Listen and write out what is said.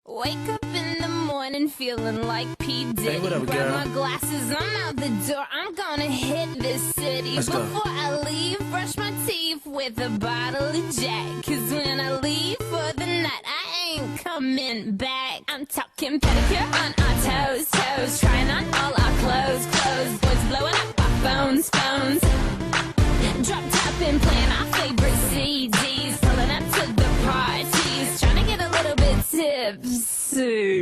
Wake up in the morning feeling like P. Diddy. Hey, whatever, Grab girl. my glasses, I'm out the door. I'm gonna hit this city. Let's go. Before I leave, brush my teeth with a bottle of Jack. Cause when I leave for the night, I ain't coming back. I'm talking pedicure on our toes, toes. Trying on all our clothes, clothes. Boys blowing up our phones, phones. Drop top and playing our favorite CDs. Pulling up to the parties. Trying to get a little bit tipsy.